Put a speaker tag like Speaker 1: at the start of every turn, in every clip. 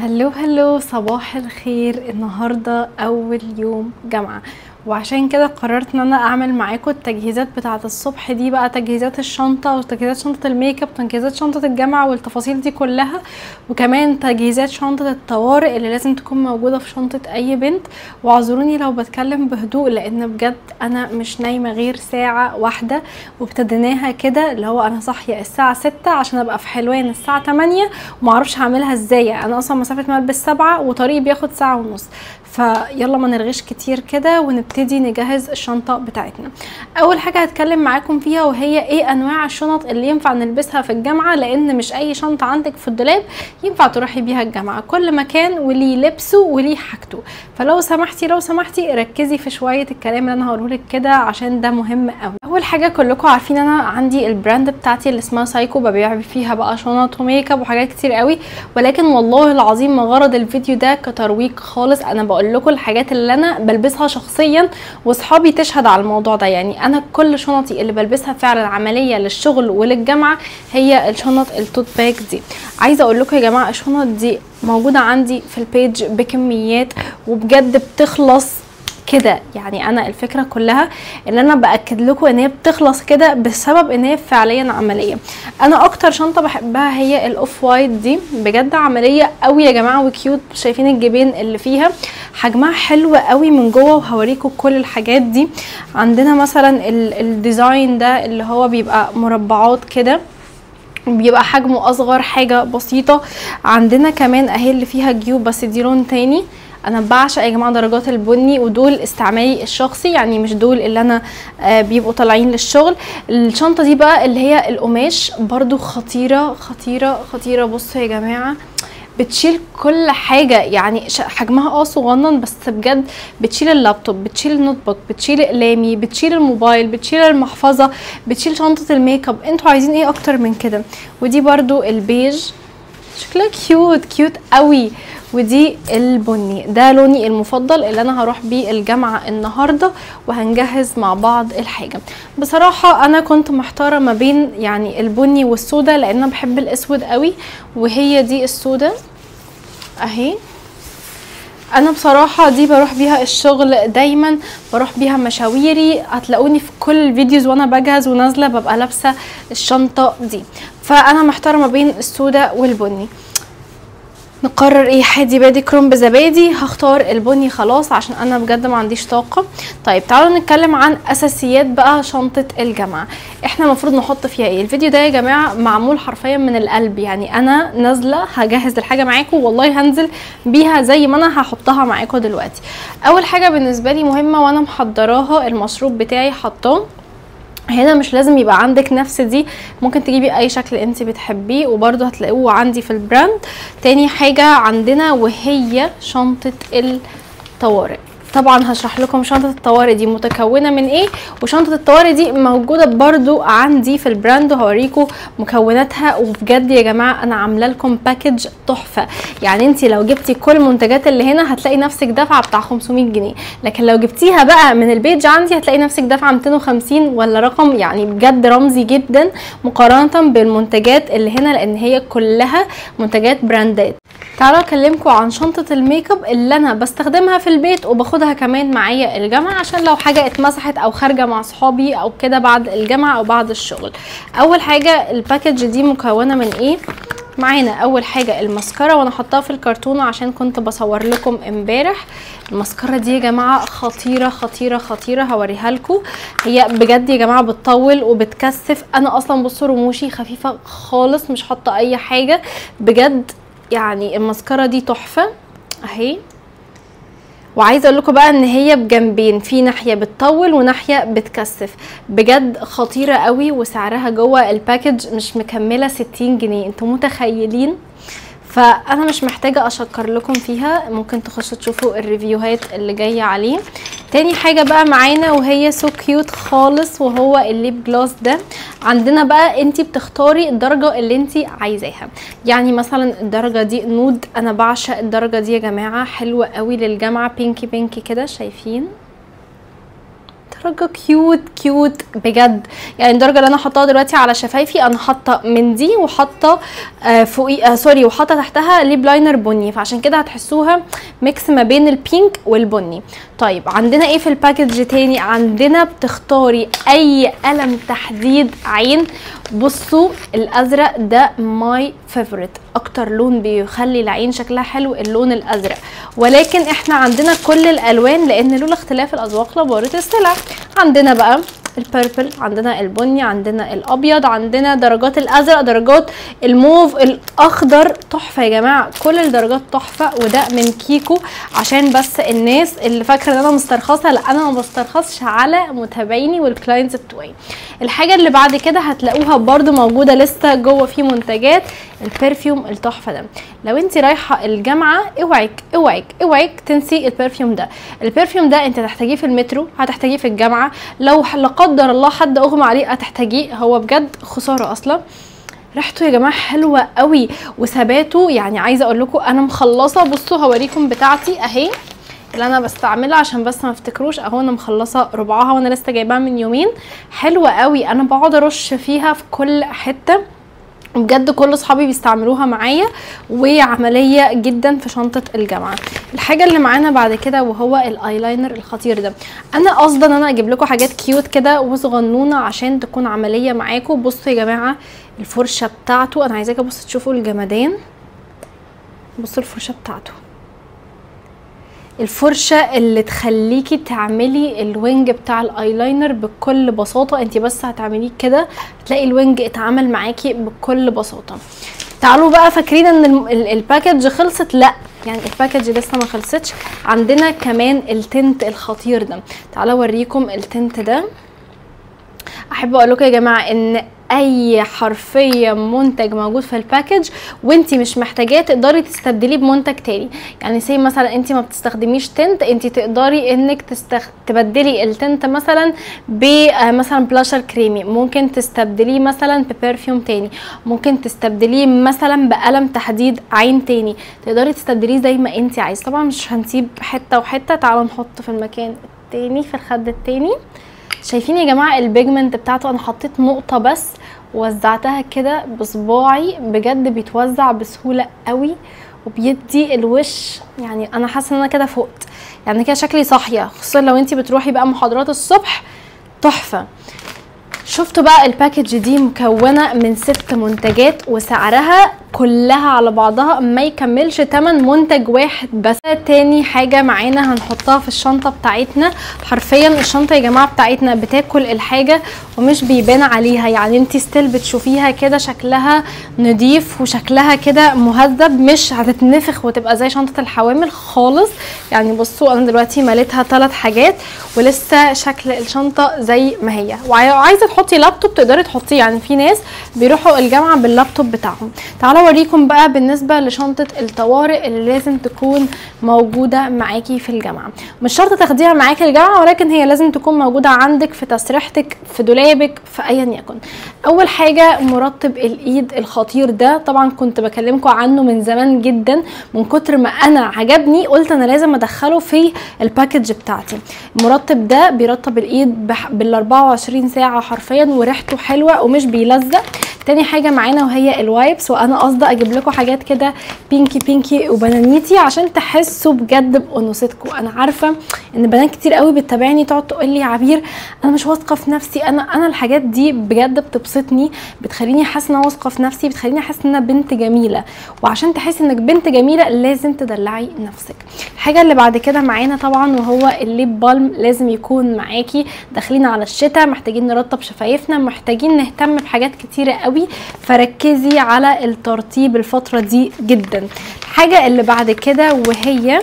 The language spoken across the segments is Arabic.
Speaker 1: هلو صباح الخير. النهارده اول يوم جامعه، وعشان كده قررت ان انا اعمل معاكم التجهيزات بتاعه الصبح دي، بقى تجهيزات الشنطه وتجهيزات شنطه الميك اب وتجهيزات شنطه الجامعه والتفاصيل دي كلها، وكمان تجهيزات شنطه الطوارئ اللي لازم تكون موجوده في شنطه اي بنت. واعذروني لو بتكلم بهدوء، لان بجد انا مش نايمه غير ساعه واحده، وابتديناها كده اللي هو انا صاحيه الساعه 6 عشان ابقى في حلوان الساعه 8، ومعرفش هعملها ازاي. انا اصلا مسافه ملبس 7 وطريقي بياخد ساعه ونص، فيلا ما نرغيش كتير كده ونبتدي نجهز الشنطه بتاعتنا. اول حاجه هتكلم معاكم فيها وهي ايه انواع الشنط اللي ينفع نلبسها في الجامعه، لان مش اي شنطه عندك في الدولاب ينفع تروحي بيها الجامعه، كل مكان وليه لبسه وليه حاجته. فلو سمحتي ركزي في شويه الكلام اللي انا هقوله لك كده، عشان ده مهم قوي. اول حاجه كلكم عارفين انا عندي البراند بتاعتي اللي اسمها سايكو، ببيع فيها بقى شنط وميك اب وحاجات كتير قوي، ولكن والله العظيم ما غرض الفيديو ده كترويج خالص. انا بقول لكم الحاجات اللي انا بلبسها شخصيا، واصحابي تشهد على الموضوع ده. يعني انا كل شنطي اللي بلبسها فعلا عمليه للشغل وللجامعه هي الشنط التوت باك دي. عايزه اقول لكم يا جماعه الشنط دي موجوده عندي في البيج بكميات، وبجد بتخلص كده. يعني انا الفكره كلها ان انا باكد لكم ان هي بتخلص كده بسبب ان هي فعليا عمليه. انا اكتر شنطه بحبها هي الاوف وايت دي، بجد عمليه قوي يا جماعه وكيوت. شايفين الجيبين اللي فيها حجمها حلو قوي من جوه، وهوريكم كل الحاجات دي. عندنا مثلا الديزاين ده اللي هو بيبقى مربعات كده، بيبقى حجمه اصغر، حاجه بسيطه. عندنا كمان اهي اللي فيها جيوب بس دي لون تاني. انا بعشق يا جماعه درجات البني، ودول استعمالي الشخصي، يعني مش دول اللي انا بيبقوا طالعين للشغل. الشنطه دي بقى اللي هي القماش برضو خطيره خطيره خطيره. بصوا يا جماعه بتشيل كل حاجه، يعني حجمها صغنن بس بجد بتشيل اللابتوب، بتشيل النوت بوك، بتشيل اقلامي، بتشيل الموبايل، بتشيل المحفظه، بتشيل شنطه الميك اب. انتوا عايزين ايه اكتر من كده؟ ودي برضو البيج شكلها كيوت قوي. ودي البني، ده لوني المفضل اللي انا هروح بيه الجامعه النهارده، وهنجهز مع بعض الحاجه. بصراحه انا كنت محتاره ما بين يعني البني والسودا، لان انا بحب الاسود قوي، وهي دي السودا اهي. انا بصراحه دي بروح بيها الشغل دايما، بروح بيها مشاويري، هتلاقوني في كل الفيديوز وانا بجهز ونازله ببقى لابسه الشنطه دي. فانا محتاره ما بين السودا والبني. نقرر ايه؟ حادي بادي كرنب زبادي. هختار البني خلاص عشان انا بجد ما عنديش طاقه. طيب تعالوا نتكلم عن اساسيات بقى شنطه الجامعه. احنا المفروض نحط فيها ايه؟ الفيديو ده يا جماعه معمول حرفيا من القلب، يعني انا نازله هجهز الحاجه معاكم، والله هنزل بيها زي ما انا هحطها معاكم دلوقتي. اول حاجه بالنسبه لي مهمه وانا محضراها المشروب بتاعي حطاه هنا. مش لازم يبقى عندك نفس دي، ممكن تجيبي اي شكل انت بتحبيه، وبرده هتلاقوه عندي في البراند. تاني حاجة عندنا وهي شنطة الطوارئ. طبعا هشرح لكم شنطة الطوارئ دي متكونة من ايه، وشنطة الطوارئ دي موجودة برضو عندي في البراند، وهوريكم مكوناتها. وبجد يا جماعة انا عاملة لكم باكج تحفة. يعني انت لو جبتي كل المنتجات اللي هنا هتلاقي نفسك دافعة بتاع 500 جنيه، لكن لو جبتيها بقى من البيج عندي هتلاقي نفسك دافعة 250 ولا رقم يعني بجد رمزي جدا مقارنة بالمنتجات اللي هنا، لان هي كلها منتجات براندات. تعالوا اكلمكم عن شنطة الميك اب اللي انا بستخدمها في البيت وباخدها كمان معايا الجامعة، عشان لو حاجة اتمسحت او خارجة مع صحابي او كده بعد الجامعة او بعد الشغل. اول حاجة الباكج دي مكونة من ايه؟ معانا اول حاجة المسكرة، وانا حطاها في الكرتونة عشان كنت بصور لكم امبارح. المسكرة دي يا جماعة خطيرة خطيرة خطيرة، هوريها لكم. هي بجد يا جماعة بتطول وبتكثف. انا اصلا بصوا رموشي خفيفة خالص، مش حاطة اي حاجة بجد. يعني المسكرة دي تحفة اهي. وعايزه اقول لكم بقى ان هي بجنبين، في ناحيه بتطول وناحيه بتكثف، بجد خطيره قوي. وسعرها جوه الباكج مش مكمله 60 جنيه، انتوا متخيلين؟ فانا مش محتاجه اشكر لكم فيها، ممكن تخشوا تشوفوا الريفيوهات اللي جايه عليه. تاني حاجه بقى معانا وهي سو كيوت خالص، وهو الليب جلوس ده. عندنا بقى انتي بتختاري الدرجه اللي انتي عايزاها، يعني مثلا الدرجه دي نود، انا بعشق الدرجه دي يا جماعه، حلوه قوي للجامعه، بينكي بينكي كده، شايفين؟ درجه كيوت كيوت بجد. يعني الدرجه اللي انا حطاها دلوقتي على شفايفي انا حاطه من دي وحاطه فوقي سوري وحاطه تحتها ليب لاينر بني، فعشان كده هتحسوها ميكس ما بين البينك والبني. طيب عندنا ايه في الباكج تاني؟ عندنا بتختاري اي قلم تحديد عين. بصوا الازرق ده ماي فيفورت، اكتر لون بيخلي العين شكلها حلو اللون الازرق، ولكن احنا عندنا كل الالوان لان لولا اختلاف الاذواق لبارة السلع. عندنا بقى البيربل، عندنا البني، عندنا الابيض، عندنا درجات الازرق، درجات الموف، الاخضر، تحفه يا جماعه، كل الدرجات تحفه. وده من كيكو عشان بس الناس اللي فاكره ان انا مسترخصه، لا انا ما بسترخصش على متابعيني والكلاينتس بتوعي. الحاجه اللي بعد كده هتلاقوها برده موجوده لسه جوه في منتجات البرفيوم التحفه ده. لو انت رايحه الجامعه اوعك تنسي البرفيوم ده. البرفيوم ده انت هتحتاجيه في المترو، هتحتاجيه في الجامعه، لو لا قدر الله حد اغمى عليه هتحتاجيه، هو بجد خساره اصلا. ريحته يا جماعه حلوه قوي وثباته، يعني عايزه اقول لكم انا مخلصه. بصوا هوريكم بتاعتي اهي اللي انا بستعملها عشان بس ما افتكروش، اهو انا مخلصه ربعها وانا لسه جايباها من يومين. حلوه قوي، انا بقعد ارش فيها في كل حته بجد، كل اصحابي بيستعملوها معايا وعمليه جدا في شنطه الجامعه. الحاجه اللي معانا بعد كده وهو الايلاينر الخطير ده. انا قصدا ان انا اجيب لكم حاجات كيوت كده وصغنونه عشان تكون عمليه معاكم. بصوا يا جماعه الفرشه بتاعته، انا عايزاكم بصوا تشوفوا الجمدان. بصوا الفرشه بتاعته، الفرشه اللي تخليكي تعملي الوينج بتاع الايلاينر بكل بساطه. انت بس هتعمليه كده هتلاقي الوينج اتعمل معاكي بكل بساطه. تعالوا بقى، فاكرين ان الباكج خلصت؟ لا، يعني الباكج لسه ما خلصتش. عندنا كمان التنت الخطير ده. تعالوا اوريكم التنت ده. احب اقول لكم يا جماعه ان اي حرفيا منتج موجود في الباكج وانتي مش محتاجاه تقدري تستبدليه بمنتج تاني. يعني زي مثلا انتي ما بتستخدميش تنت، انتي تقدري انك تبدلي التنت مثلا بمثلا بلاشر كريمي، ممكن تستبدليه مثلا ببرفيوم تاني، ممكن تستبدليه مثلا بقلم تحديد عين تاني، تقدري تستبدليه زي ما انتي عايز. طبعا مش هنسيب حته وحته، تعالوا نحط في المكان التاني في الخد التاني. شايفين يا جماعه البيجمنت بتاعته؟ انا حطيت نقطه بس ووزعتها كده بصباعي، بجد بيتوزع بسهوله قوي وبيدي الوش. يعني انا حاسه ان انا كده فقت، يعني كده شكلي صاحيه، خصوصا لو انتي بتروحي بقى محاضرات الصبح، تحفه. شفتوا بقى الباكج دي مكونه من 6 منتجات وسعرها كلها على بعضها ما يكملش 8 منتج واحد بس. تاني حاجه معانا هنحطها في الشنطه بتاعتنا. حرفيا الشنطه يا جماعه بتاعتنا بتاكل الحاجه ومش بيبان عليها، يعني انتي ستيل بتشوفيها كده شكلها نضيف وشكلها كده مهذب، مش هتتنفخ وتبقى زي شنطه الحوامل خالص. يعني بصوا انا دلوقتي مليتها 3 حاجات ولسه شكل الشنطه زي ما هي. وعايزه تحطي لابتوب تقدري تحطيه، يعني في ناس بيروحوا الجامعه باللابتوب بتاعهم. تعالوا اوريكم بقى بالنسبه لشنطه الطوارئ اللي لازم تكون موجوده معاكي في الجامعه. مش شرط تاخديها معاكي الجامعه، ولكن هي لازم تكون موجوده عندك في تسريحتك، في دولابك، في ايا يكن. اول حاجه مرطب الايد الخطير ده، طبعا كنت بكلمكم عنه من زمان جدا، من كتر ما انا عجبني قلت انا لازم ادخله في الباكج بتاعتي. المرطب ده بيرطب الايد بال 24 ساعه حرفيا، وريحته حلوه ومش بيلزق. تاني حاجه معانا وهي الوايبس، وانا قصدي اجيب لكم حاجات كده بينكي وبنانيتي عشان تحسوا بجد بانوثتكم. انا عارفه ان بنات كتير قوي بتتابعني تقعد تقول لي يا عبير انا مش واثقه في نفسي، انا الحاجات دي بجد بتبسطني، بتخليني حاسه ان انا واثقه في نفسي، بتخليني حاسه ان انا بنت جميله. وعشان تحسي انك بنت جميله لازم تدلعي نفسك. الحاجه اللي بعد كده معانا طبعا وهو الليب بالم، لازم يكون معاكي. داخلين على الشتاء، محتاجين نرطب شفايفنا، محتاجين نهتم بحاجات كتيره قوي، فركزي على الترطيب الفتره دي جدا. الحاجه اللي بعد كده وهي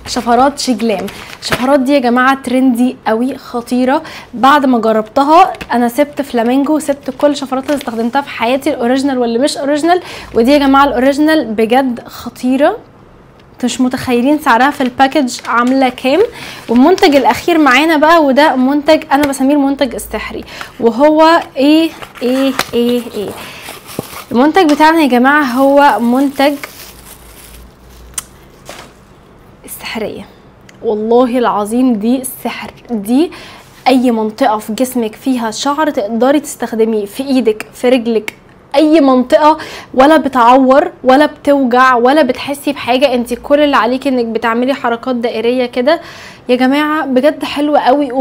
Speaker 1: شفرات شجلام. الشفرات دي يا جماعه ترندي قوي، خطيره. بعد ما جربتها انا سبت فلامينجو، سبت كل الشفرات اللي استخدمتها في حياتي، الاوريجينال واللي مش اوريجينال، ودي يا جماعه الاوريجينال بجد خطيره، مش متخيلين سعرها في الباكج عامله كام. والمنتج الاخير معانا بقى، وده منتج انا بسميه المنتج السحري، وهو ايه المنتج بتاعنا يا جماعه؟ هو منتج السحريه. والله العظيم دي السحر، دي اي منطقه في جسمك فيها شعر تقدري تستخدميه، في ايدك، في رجلك، اي منطقه، ولا بتعور ولا بتوجع ولا بتحسي بحاجه. انت كل اللي عليكي انك بتعملي حركات دائريه كده يا جماعه، بجد حلوه قوي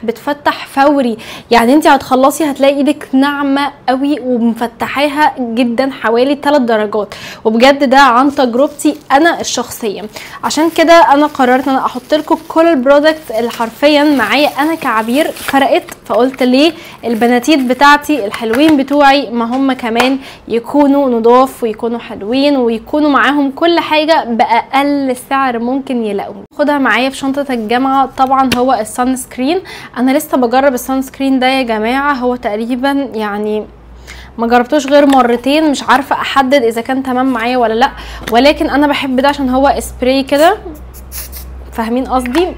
Speaker 1: بتفتح فوري. يعني انت هتخلصي هتلاقي ايدك ناعمه قوي ومفتحاها جدا حوالي 3 درجات، وبجد ده عن تجربتي انا الشخصيه. عشان كده انا قررت ان انا احط لكم كل البرودكتس اللي حرفيا معايا انا كعبير فرقت، فقلت ليه البناتيت بتاعتي الحلوين بتوعي ما هم كمان يكونوا نضاف ويكونوا حلوين ويكونوا معاهم كل حاجه باقل سعر ممكن يلاقوه. خدها معايا في شنطه الجامعه. طبعا هو السان سكرين، انا لسه بجرب السان سكرين ده يا جماعه، هو تقريبا يعني ما جربتوش غير مرتين، مش عارفه احدد اذا كان تمام معايا ولا لا، ولكن انا بحب ده عشان هو سبراي كده، فاهمين قصدي؟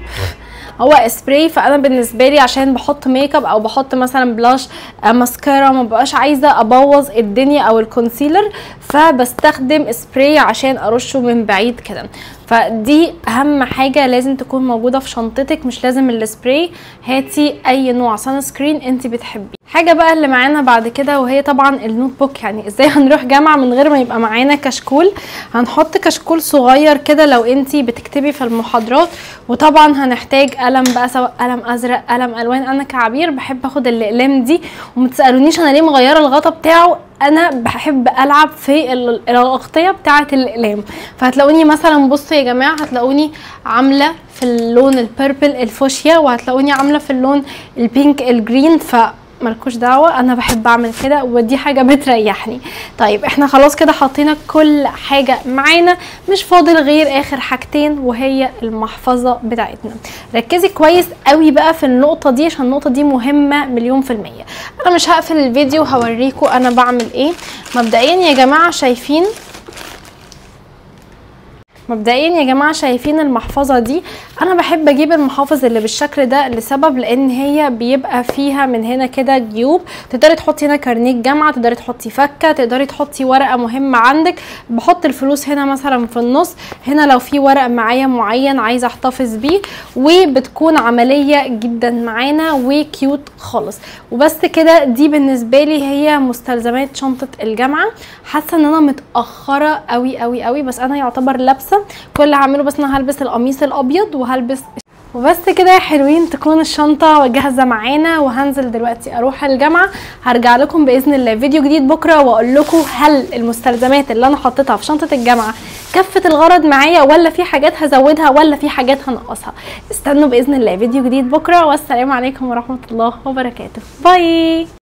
Speaker 1: هو سبراي، فانا بالنسبه لي عشان بحط ميك اب او بحط مثلا بلاش ماسكارا ما بقاش عايزه ابوظ الدنيا او الكونسيلر، فبستخدم سبراي عشان ارشه من بعيد كده. فدي اهم حاجه لازم تكون موجوده في شنطتك، مش لازم السبراي، هاتي اي نوع سان سكرين انت بتحبيه. حاجه بقى اللي معانا بعد كده وهي طبعا النوت بوك. يعني ازاي هنروح جامعه من غير ما يبقى معانا كشكول؟ هنحط كشكول صغير كده لو انت بتكتبي في المحاضرات، وطبعا هنحتاج قلم بقى، سواء قلم ازرق قلم الوان. انا كعبير بحب اخد الاقلام دي، ومتسالونيش انا ليه مغيره الغطا بتاعه، انا بحب العب في الاغطيه بتاعه الاقلام. فهتلاقوني مثلا بصوا يا جماعه، هتلاقوني عامله في اللون البيربل الفوشيا، وهتلاقوني عامله في اللون البينك الجرين، مالكوش دعوه، انا بحب اعمل كده ودي حاجه بتريحني. طيب احنا خلاص كده حطينا كل حاجه معانا، مش فاضل غير اخر حاجتين وهي المحفظه بتاعتنا. ركزي كويس قوي بقى في النقطه دي عشان النقطه دي مهمه مليون في الميه. انا مش هقفل الفيديو، هوريكم انا بعمل ايه. مبدئيا يا جماعه شايفين المحفظه دي، انا بحب اجيب المحافظ اللي بالشكل ده لسبب، لان هي بيبقى فيها من هنا كده جيوب، تقدري تحطي هنا كارنيه جامعه، تقدري تحطي فكه، تقدري تحطي ورقه مهمه عندك. بحط الفلوس هنا مثلا في النص، هنا لو في ورق معايا معين عايزه احتفظ بيه، وبتكون عمليه جدا معانا وكيوت خالص. وبس كده، دي بالنسبه لي هي مستلزمات شنطه الجامعه. حاسه ان انا متاخره قوي قوي قوي، بس انا يعتبر لابسه كل اللي هعمله، بس انا هلبس القميص الابيض وهلبس وبس كده يا حلوين. تكون الشنطه جاهزه معانا، وهنزل دلوقتي اروح الجامعه. هرجع لكم باذن الله فيديو جديد بكره واقول لكم هل المستلزمات اللي انا حطيتها في شنطه الجامعه كفت الغرض معايا، ولا في حاجات هزودها، ولا في حاجات هنقصها. استنوا باذن الله فيديو جديد بكره، والسلام عليكم ورحمه الله وبركاته. باي.